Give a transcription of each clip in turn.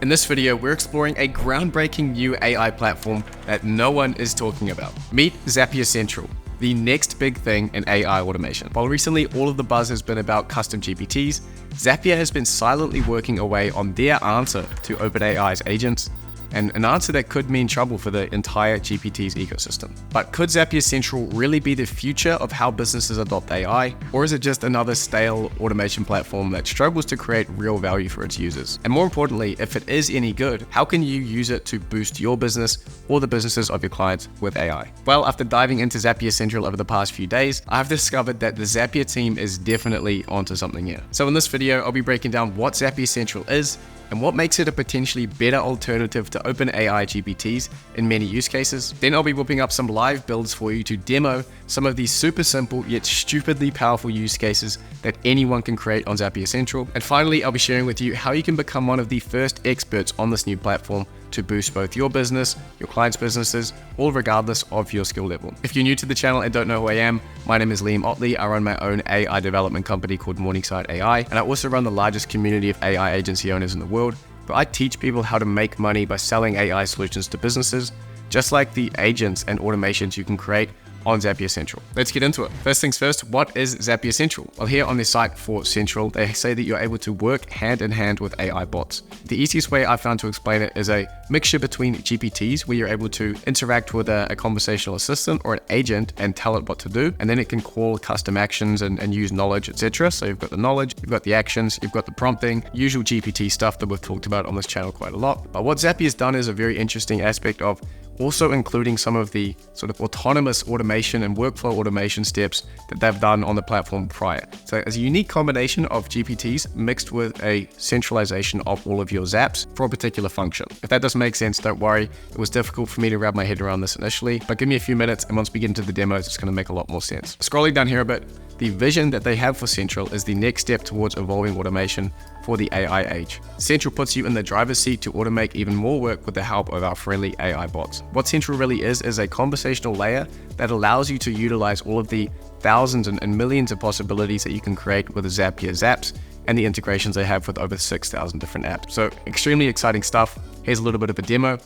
In this video, we're exploring a groundbreaking new AI platform that no one is talking about. Meet Zapier Central, the next big thing in AI automation. While recently all of the buzz has been about custom GPTs, Zapier has been silently working away on their answer to OpenAI's agents, and an answer that could mean trouble for the entire GPT's ecosystem. But could Zapier Central really be the future of how businesses adopt AI, or is it just another stale automation platform that struggles to create real value for its users? And more importantly, if it is any good, how can you use it to boost your business or the businesses of your clients with AI? Well, after diving into Zapier Central over the past few days, I've discovered that the Zapier team is definitely onto something here. So in this video, I'll be breaking down what Zapier Central is, and what makes it a potentially better alternative to OpenAI GPTs in many use cases. Then I'll be whipping up some live builds for you to demo some of these super simple yet stupidly powerful use cases that anyone can create on Zapier Central. And finally, I'll be sharing with you how you can become one of the first experts on this new platform to boost both your business, your clients' businesses, all regardless of your skill level. If you're new to the channel and don't know who I am, my name is Ottley. I run my own AI development company called Morningside AI, and I also run the largest community of AI agency owners in the world. But I teach people how to make money by selling AI solutions to businesses, just like the agents and automations you can create on Zapier Central. Let's get into it. First things first, what is Zapier Central? Well, here on the site for Central, they say that you're able to work hand in hand with AI bots. The easiest way I found to explain it is a mixture between GPTs, where you're able to interact with a conversational assistant or an agent and tell it what to do, and then it can call custom actions and use knowledge, etc. So you've got the knowledge, you've got the actions, you've got the prompting, usual GPT stuff that we've talked about on this channel quite a lot. But what Zapier's done is a very interesting aspect of also including some of the sort of autonomous automation and workflow automation steps that they've done on the platform prior. So it's a unique combination of GPTs mixed with a centralization of all of your Zaps for a particular function. If that doesn't make sense, don't worry. It was difficult for me to wrap my head around this initially, but give me a few minutes and once we get into the demos, it's going to make a lot more sense. Scrolling down here a bit, the vision that they have for Central is the next step towards evolving automation for the AI age. Central puts you in the driver's seat to automate even more work with the help of our friendly AI bots. What Central really is a conversational layer that allows you to utilize all of the thousands and millions of possibilities that you can create with the Zapier Zaps and the integrations they have with over 6,000 different apps. So extremely exciting stuff. Here's a little bit of a demo.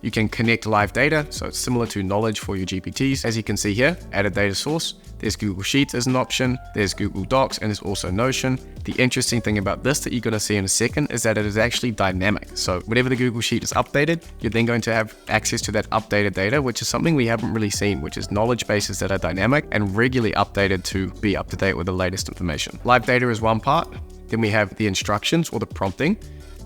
You can connect live data, so it's similar to knowledge for your GPTs. As you can see here, add a data source. There's Google Sheets as an option, there's Google Docs, and there's also Notion. The interesting thing about this that you're going to see in a second is that it is actually dynamic. So whenever the Google Sheet is updated, you're then going to have access to that updated data, which is something we haven't really seen, which is knowledge bases that are dynamic and regularly updated to be up to date with the latest information. Live data is one part. Then we have the instructions or the prompting.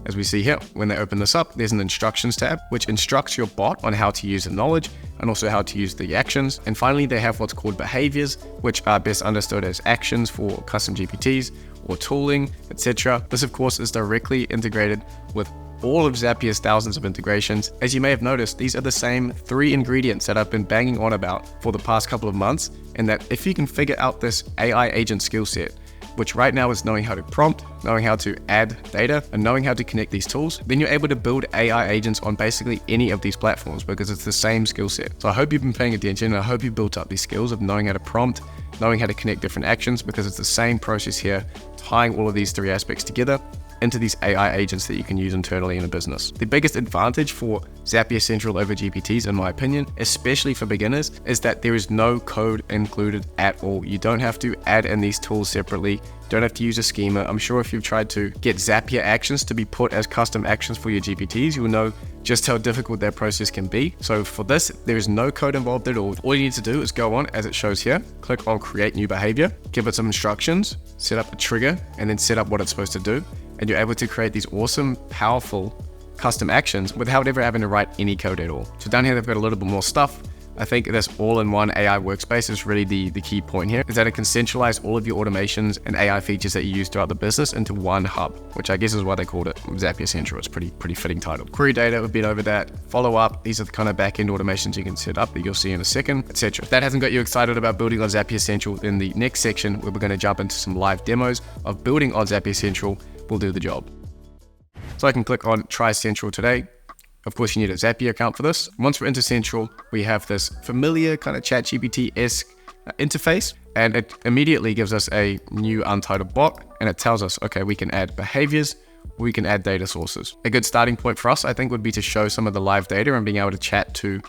As we see here, when they open this up, there's an instructions tab, which instructs your bot on how to use the knowledge and also how to use the actions. And finally, they have what's called behaviors, which are best understood as actions for custom GPTs or tooling, etc. This, of course, is directly integrated with all of Zapier's thousands of integrations. As you may have noticed, these are the same 3 ingredients that I've been banging on about for the past couple of months, and that if you can figure out this AI agent skill set, which right now is knowing how to prompt, knowing how to add data, and knowing how to connect these tools, then you're able to build AI agents on basically any of these platforms because it's the same skill set. So I hope you've been paying attention, and I hope you built up these skills of knowing how to prompt, knowing how to connect different actions, because it's the same process here, tying all of these 3 aspects together into these AI agents that you can use internally in a business. The biggest advantage for Zapier Central over GPTs, in my opinion, especially for beginners, is that there is no code included at all. You don't have to add in these tools separately. You don't have to use a schema. I'm sure if you've tried to get Zapier actions to be put as custom actions for your GPTs, you will know just how difficult that process can be. So for this, there is no code involved at all. All you need to do is go on, as it shows here, click on create new behavior, give it some instructions, set up a trigger, and then set up what it's supposed to do. And you're able to create these awesome, powerful custom actions without ever having to write any code at all. So down here, they've got a little bit more stuff. I think this all-in-one AI workspace is really the key point here, is that it can centralize all of your automations and AI features that you use throughout the business into one hub, which I guess is why they called it Zapier Central. It's pretty fitting title. Query data, we've been over that. Follow up, these are the kind of back-end automations you can set up that you'll see in a second, etc. If that hasn't got you excited about building on Zapier Central, in the next section, where we're going to jump into some live demos of building on Zapier Central, will do the job. So I can click on Try Central today. Of course, you need a Zapier account for this. Once we're into Central, we have this familiar kind of ChatGPT-esque interface, and it immediately gives us a new untitled bot, and it tells us, okay, we can add behaviors, we can add data sources. A good starting point for us, I think, would be to show some of the live data and being able to chat to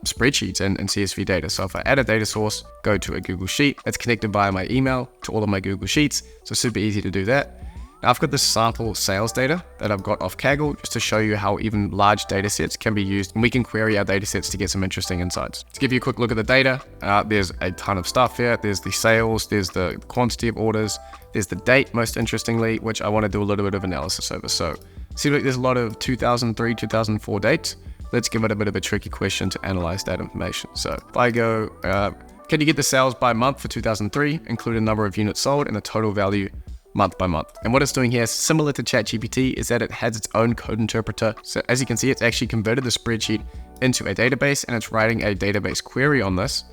spreadsheets and CSV data. So if I add a data source, go to a Google Sheet, it's connected via my email to all of my Google Sheets. So super easy to do that. Now I've got this sample sales data that I've got off Kaggle just to show you how even large data sets can be used, and we can query our data sets to get some interesting insights. To give you a quick look at the data, there's a ton of stuff here. There's the sales, there's the quantity of orders, there's the date, most interestingly, which I want to do a little bit of analysis over. So see, like there's a lot of 2003, 2004 dates. Let's give it a bit of a tricky question to analyze that information. So if I go, can you get the sales by month for 2003, include a number of units sold and the total value month by month. And what it's doing here, similar to ChatGPT, is that it has its own code interpreter. So as you can see, it's actually converted the spreadsheet into a database, and it's writing a database query on this.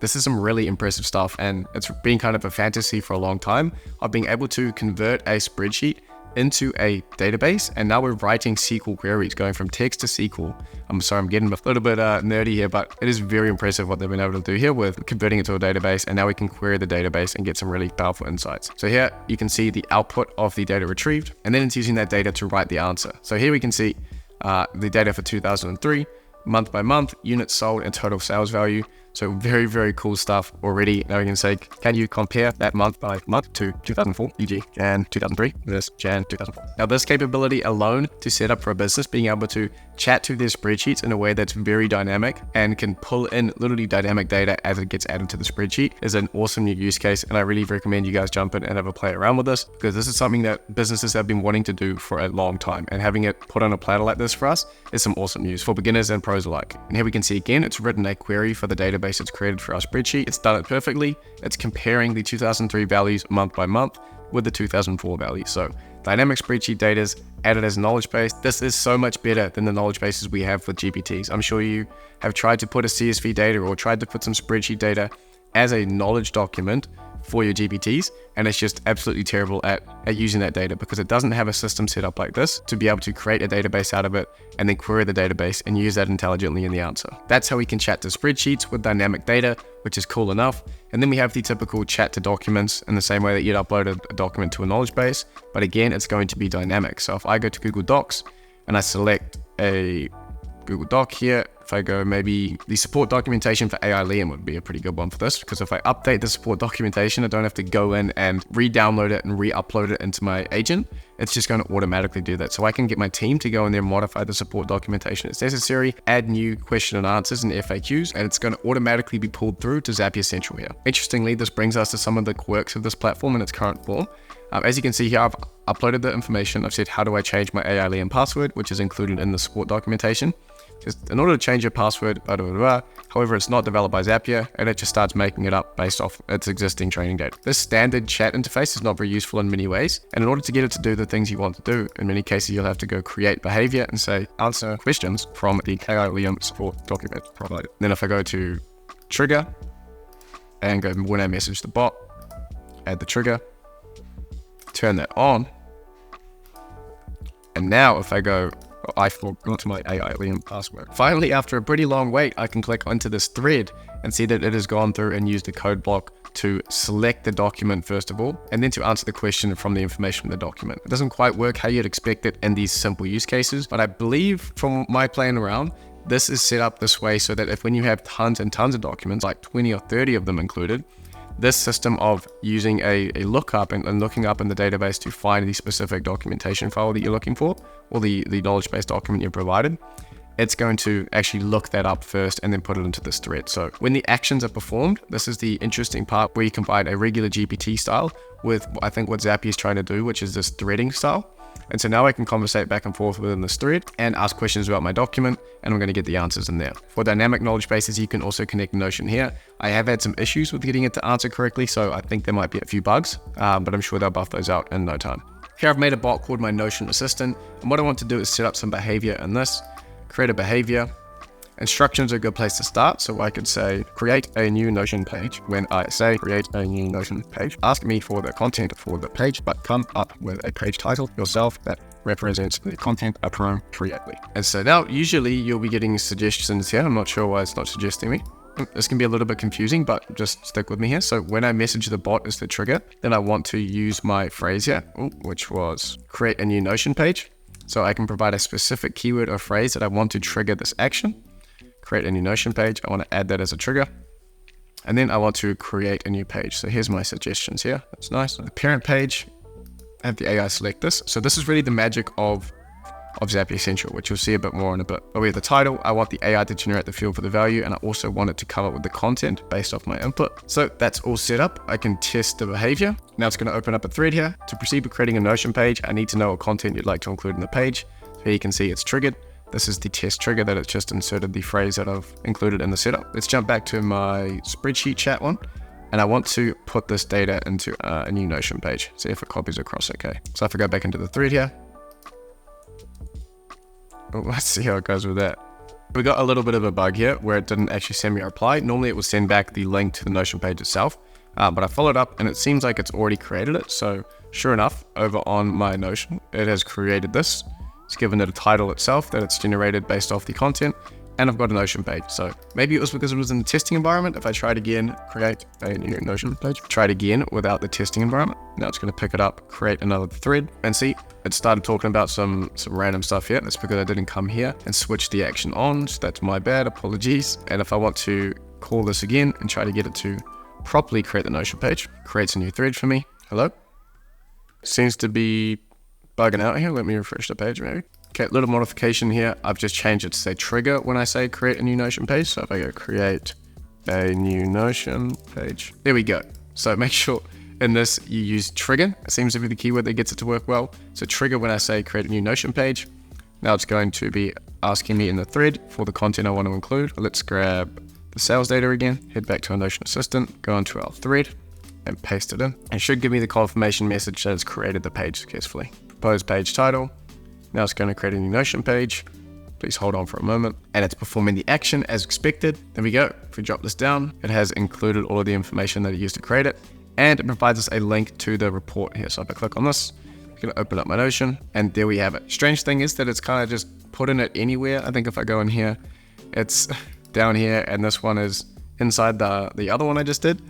This is some really impressive stuff, and it's been kind of a fantasy for a long time of being able to convert a spreadsheet into a database, and now we're writing SQL queries, going from text to SQL. I'm sorry, I'm getting a little bit nerdy here, but it is very impressive what they've been able to do here with converting it to a database, and now we can query the database and get some really powerful insights. So here you can see the output of the data retrieved, and then it's using that data to write the answer. So here we can see the data for 2003, month by month, units sold and total sales value. So very, very cool stuff already. Now we can say, can you compare that month by month to 2004, e.g. Jan 2003 versus Jan 2004. Now this capability alone to set up for a business, being able to chat to their spreadsheets in a way that's very dynamic and can pull in literally dynamic data as it gets added to the spreadsheet, is an awesome new use case. And I really recommend you guys jump in and have a play around with this, because this is something that businesses have been wanting to do for a long time. And having it put on a platter like this for us is some awesome news for beginners and pros alike. And here we can see again, it's written a query for the database it's created for our spreadsheet. It's done it perfectly. It's comparing the 2003 values month by month with the 2004 values. So dynamic spreadsheet data is added as a knowledge base. This is so much better than the knowledge bases we have with GPTs. I'm sure you have tried to put a CSV data or tried to put some spreadsheet data as a knowledge document for your GPTs, and it's just absolutely terrible at using that data, because it doesn't have a system set up like this to be able to create a database out of it and then query the database and use that intelligently in the answer. That's how we can chat to spreadsheets with dynamic data, which is cool enough. And then we have the typical chat to documents in the same way that you'd upload a document to a knowledge base, but again, it's going to be dynamic. So if I go to Google Docs and I select a Google Doc here, if I go, maybe the support documentation for AI Liam would be a pretty good one for this, because if I update the support documentation, I don't have to go in and re-download it and re-upload it into my agent. It's just going to automatically do that. So I can get my team to go in there and modify the support documentation as necessary, add new question and answers and FAQs, and it's going to automatically be pulled through to Zapier Central here. Interestingly, this brings us to some of the quirks of this platform in its current form. As you can see here, I've uploaded the information. I've said, how do I change my AI Liam password, which is included in the support documentation. Just in order to change your password, however, it's not developed by Zapier, and it just starts making it up based off its existing training data. This standard chat interface is not very useful in many ways, and in order to get it to do the things you want to do, in many cases you'll have to go create behavior and say, answer questions from the AI Liam support document provided. Then if I go to trigger and go when I message the bot, add the trigger, turn that on, and now if I go, I forgot my AI Liam password. Finally, after a pretty long wait, I can click onto this thread and see that it has gone through and used the code block to select the document first of all, and then to answer the question from the information from the document. It doesn't quite work how you'd expect it in these simple use cases, but I believe from my playing around, this is set up this way so that if when you have tons and tons of documents, like 20 or 30 of them included, this system of using a lookup and looking up in the database to find the specific documentation file that you're looking for, or the knowledge-based document you provided, it's going to actually look that up first and then put it into this thread. So when the actions are performed, this is the interesting part where you combine a regular GPT style with, I think, what Zapier is trying to do, which is this threading style. And so now I can conversate back and forth within this thread and ask questions about my document, and I'm going to get the answers in there. For dynamic knowledge bases, you can also connect Notion here. I have had some issues with getting it to answer correctly, so I think there might be a few bugs, but I'm sure they'll buff those out in no time. Here I've made a bot called my Notion Assistant, and what I want to do is set up some behavior in this, create a behavior. Instructions are a good place to start, so I could say, create a new Notion page. When I say create a new Notion page, ask me for the content for the page, but come up with a page title yourself that represents the content appropriately. And so now, usually you'll be getting suggestions here. I'm not sure why it's not suggesting me. This can be a little bit confusing, but just stick with me here. So when I message the bot as the trigger, then I want to use my phrase here, which was create a new Notion page. So I can provide a specific keyword or phrase that I want to trigger this action. Create a new Notion page. I want to add that as a trigger. And then I want to create a new page. So here's my suggestions here. That's nice. The parent page, have the AI select this. So this is really the magic of Zapier Central, which you'll see a bit more in a bit. But we have the title. I want the AI to generate the field for the value, and I also want it to come up with the content based off my input. So that's all set up. I can test the behavior. Now it's going to open up a thread here. To proceed with creating a Notion page, I need to know what content you'd like to include in the page. So here you can see it's triggered. This is the test trigger that it's just inserted the phrase that I've included in the setup. Let's jump back to my spreadsheet chat one. And I want to put this data into a new Notion page. See if it copies across okay. So if I go back into the thread here, let's see how it goes with that. We got a little bit of a bug here where it didn't actually send me a reply. Normally it will send back the link to the Notion page itself, but I followed up and it seems like it's already created it. So sure enough, over on my Notion, it has created this. It's given it a title itself that it's generated based off the content, and I've got a Notion page. So maybe it was because it was in the testing environment. If I tried again, create a new Notion page, try it again without the testing environment. Now it's going to pick it up, create another thread, and see, it started talking about some random stuff here. That's because I didn't come here and switch the action on. So that's my bad, apologies. And if I want to call this again and try to get it to properly create the Notion page, creates a new thread for me. Hello? Seems to be bugging out here. Let me refresh the page maybe. Okay, little modification here. I've just changed it to say trigger when I say create a new Notion page. So if I go create a new Notion page, there we go. So make sure in this you use trigger. It seems to be the keyword that gets it to work well. So trigger when I say create a new Notion page. Now it's going to be asking me in the thread for the content I want to include. Let's grab the sales data again, head back to our Notion Assistant, go into our thread and paste it in. It should give me the confirmation message that it's created the page successfully. Propose page title. Now it's going to create a new Notion page. Please hold on for a moment. And it's performing the action as expected. There we go. If we drop this down, it has included all of the information that it used to create it. And it provides us a link to the report here. So if I click on this, I'm going to open up my Notion. And there we have it. Strange thing is that it's kind of just putting it anywhere. I think if I go in here, it's down here. And this one is inside the other one I just did.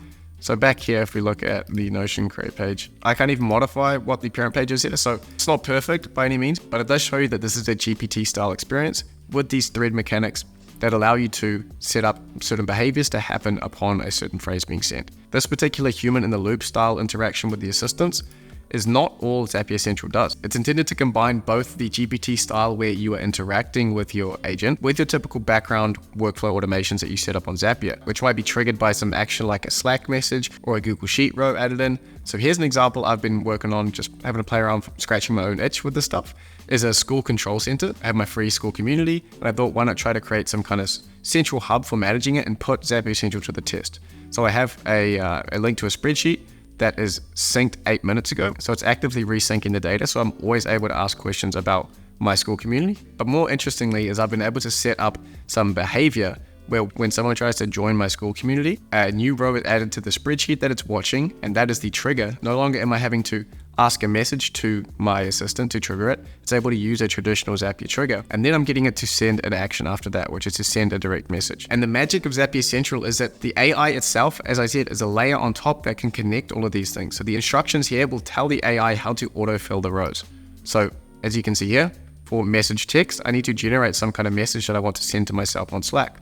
So back here, if we look at the Notion create page, I can't even modify what the parent page is here. So it's not perfect by any means, but it does show you that this is a GPT style experience with these thread mechanics that allow you to set up certain behaviors to happen upon a certain phrase being sent. This particular human in the loop style interaction with the assistants is not all Zapier Central does. It's intended to combine both the GPT style where you are interacting with your agent with your typical background workflow automations that you set up on Zapier, which might be triggered by some action like a Slack message or a Google Sheet row added in. So here's an example I've been working on, just having to play around, scratching my own itch with this stuff, is a school control center. I have my free school community, and I thought, why not try to create some kind of central hub for managing it and put Zapier Central to the test. So I have a link to a spreadsheet that is synced 8 minutes ago. So it's actively resyncing the data. So I'm always able to ask questions about my school community. But more interestingly is I've been able to set up some behavior where when someone tries to join my school community, a new row is added to the spreadsheet that it's watching, and that is the trigger. No longer am I having to ask a message to my assistant to trigger it. It's able to use a traditional Zapier trigger. And then I'm getting it to send an action after that, which is to send a direct message. And the magic of Zapier Central is that the AI itself, as I said, is a layer on top that can connect all of these things. So the instructions here will tell the AI how to autofill the rows. So as you can see here, for message text, I need to generate some kind of message that I want to send to myself on Slack.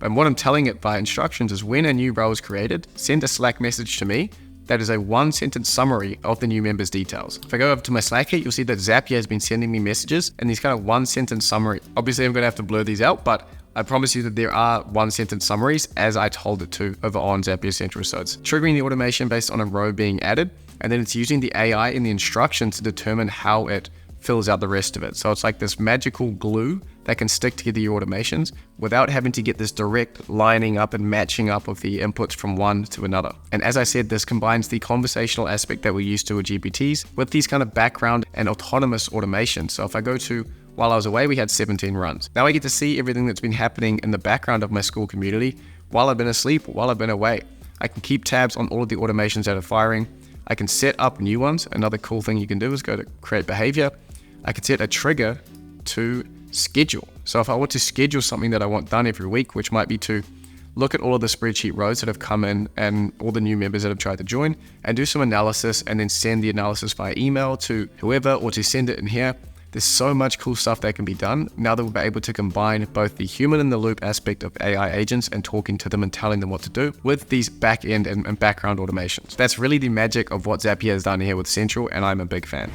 And what I'm telling it via instructions is when a new row is created, send a Slack message to me that is a 1-sentence summary of the new member's details. If I go over to my Slack here, you'll see that Zapier has been sending me messages and these kind of 1-sentence summary. Obviously, I'm going to have to blur these out, but I promise you that there are 1-sentence summaries as I told it to over on Zapier Central. So it's triggering the automation based on a row being added, and then it's using the AI in the instructions to determine how it fills out the rest of it. So it's like this magical glue that can stick together your automations without having to get this direct lining up and matching up of the inputs from one to another. And as I said, this combines the conversational aspect that we're used to with GPTs with these kind of background and autonomous automation. So if I go to, while I was away, we had 17 runs. Now I get to see everything that's been happening in the background of my school community while I've been asleep or while I've been away. I can keep tabs on all of the automations that are firing. I can set up new ones. Another cool thing you can do is go to create behavior. I can set a trigger to schedule. So if I want to schedule something that I want done every week, which might be to look at all of the spreadsheet rows that have come in and all the new members that have tried to join, and do some analysis, and then send the analysis via email to whoever, or to send it in here. There's so much cool stuff that can be done now that we'll be able to combine both the human in the loop aspect of AI agents and talking to them and telling them what to do with these back end and background automations. That's really the magic of what Zapier has done here with Central, and I'm a big fan.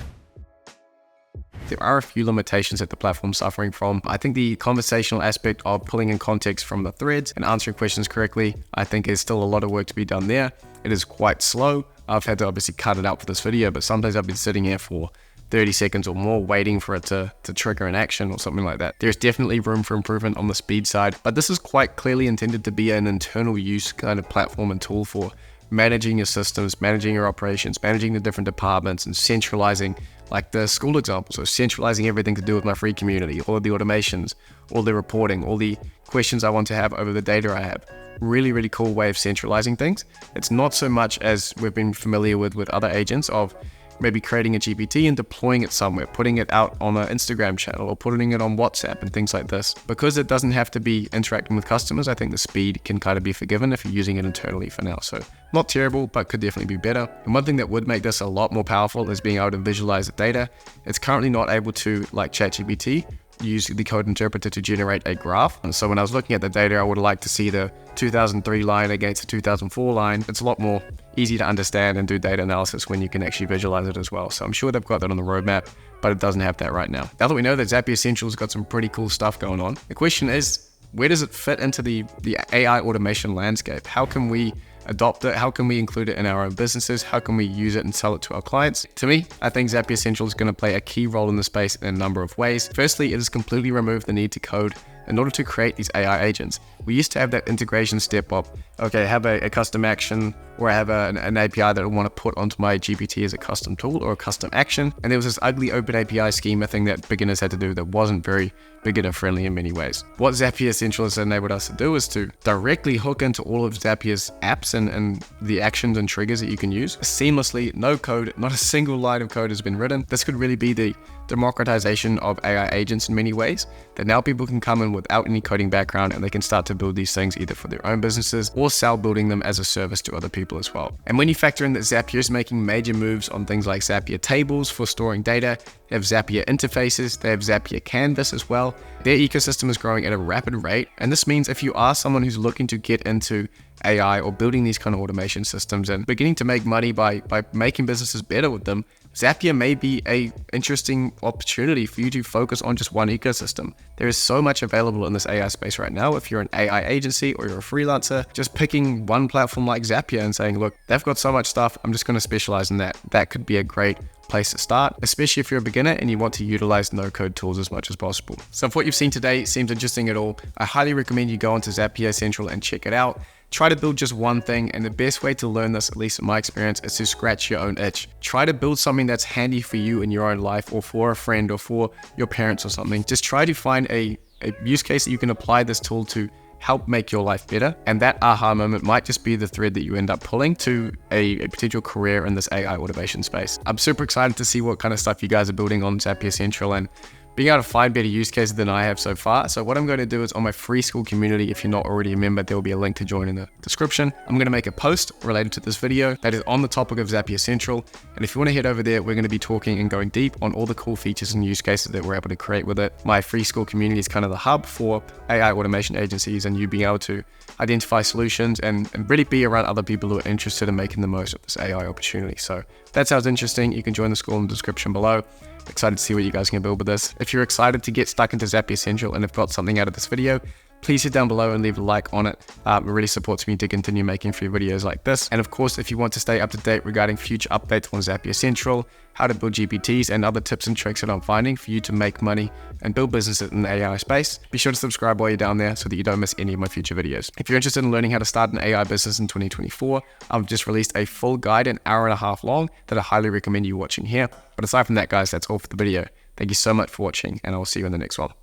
There are a few limitations that the platform's suffering from. I think the conversational aspect of pulling in context from the threads and answering questions correctly, I think there's still a lot of work to be done there. It is quite slow. I've had to obviously cut it out for this video, but sometimes I've been sitting here for 30 seconds or more waiting for it to trigger an action or something like that. There's definitely room for improvement on the speed side, but this is quite clearly intended to be an internal use kind of platform and tool for managing your systems, managing your operations, managing the different departments, and centralizing, like the school example. So centralizing everything to do with my free community, all of the automations, all the reporting, all the questions I want to have over the data I have. Really, really cool way of centralizing things. It's not so much as we've been familiar with other agents of maybe creating a GPT and deploying it somewhere, putting it out on an Instagram channel or putting it on WhatsApp and things like this. Because it doesn't have to be interacting with customers, I think the speed can kind of be forgiven if you're using it internally for now. So not terrible, but could definitely be better. And one thing that would make this a lot more powerful is being able to visualize the data. It's currently not able to, like ChatGPT, use the code interpreter to generate a graph. And so when I was looking at the data, I would like to see the 2003 line against the 2004 line. It's a lot more easy to understand and do data analysis when you can actually visualize it as well. So I'm sure they've got that on the roadmap, but it doesn't have that right now. Now that we know that Zapier Central's got some pretty cool stuff going on, the question is, where does it fit into the AI automation landscape? How can we adopt it? How can we include it in our own businesses? How can we use it and sell it to our clients? To me, I think Zapier Central is going to play a key role in the space in a number of ways. Firstly, it has completely removed the need to code in order to create these AI agents. We used to have that integration step of, okay, I have a custom action, or I have an API that I want to put onto my GPT as a custom tool or a custom action. And there was this ugly open API schema thing that beginners had to do that wasn't very beginner friendly in many ways. What Zapier Central has enabled us to do is to directly hook into all of Zapier's apps and the actions and triggers that you can use seamlessly, no code, not a single line of code has been written. This could really be the democratization of AI agents in many ways, that now people can come in without any coding background and they can start to build these things either for their own businesses or sell building them as a service to other people as well. And when you factor in that Zapier is making major moves on things like Zapier tables for storing data, they have Zapier interfaces, they have Zapier Canvas as well. Their ecosystem is growing at a rapid rate. And this means if you are someone who's looking to get into AI or building these kind of automation systems and beginning to make money by making businesses better with them, Zapier may be an interesting opportunity for you to focus on just one ecosystem. There is so much available in this AI space right now. If you're an AI agency or you're a freelancer, just picking one platform like Zapier and saying, look, they've got so much stuff, I'm just going to specialize in that. That could be a great place to start, especially if you're a beginner and you want to utilize no-code tools as much as possible. So if what you've seen today seems interesting at all, I highly recommend you go onto Zapier Central and check it out. Try to build just one thing, and the best way to learn this, at least in my experience, is to scratch your own itch. Try to build something that's handy for you in your own life, or for a friend, or for your parents or something. Just try to find a use case that you can apply this tool to help make your life better, and that aha moment might just be the thread that you end up pulling to a potential career in this AI automation space. I'm super excited to see what kind of stuff you guys are building on Zapier Central and being able to find better use cases than I have so far. So what I'm going to do is, on my free school community, if you're not already a member, there will be a link to join in the description. I'm going to make a post related to this video that is on the topic of Zapier Central. And if you want to head over there, we're going to be talking and going deep on all the cool features and use cases that we're able to create with it. My free school community is kind of the hub for AI automation agencies and you being able to identify solutions and really be around other people who are interested in making the most of this AI opportunity. So if that sounds interesting, you can join the school in the description below. Excited to see what you guys can build with this. If you're excited to get stuck into Zapier Central and have got something out of this video, please hit down below and leave a like on it. It really supports me to continue making free videos like this. And of course, if you want to stay up to date regarding future updates on Zapier Central, how to build GPTs, and other tips and tricks that I'm finding for you to make money and build businesses in the AI space, be sure to subscribe while you're down there so that you don't miss any of my future videos. If you're interested in learning how to start an AI business in 2024, I've just released a full guide, an hour and a half long, that I highly recommend you watching here. But aside from that, guys, that's all for the video. Thank you so much for watching, and I'll see you in the next one.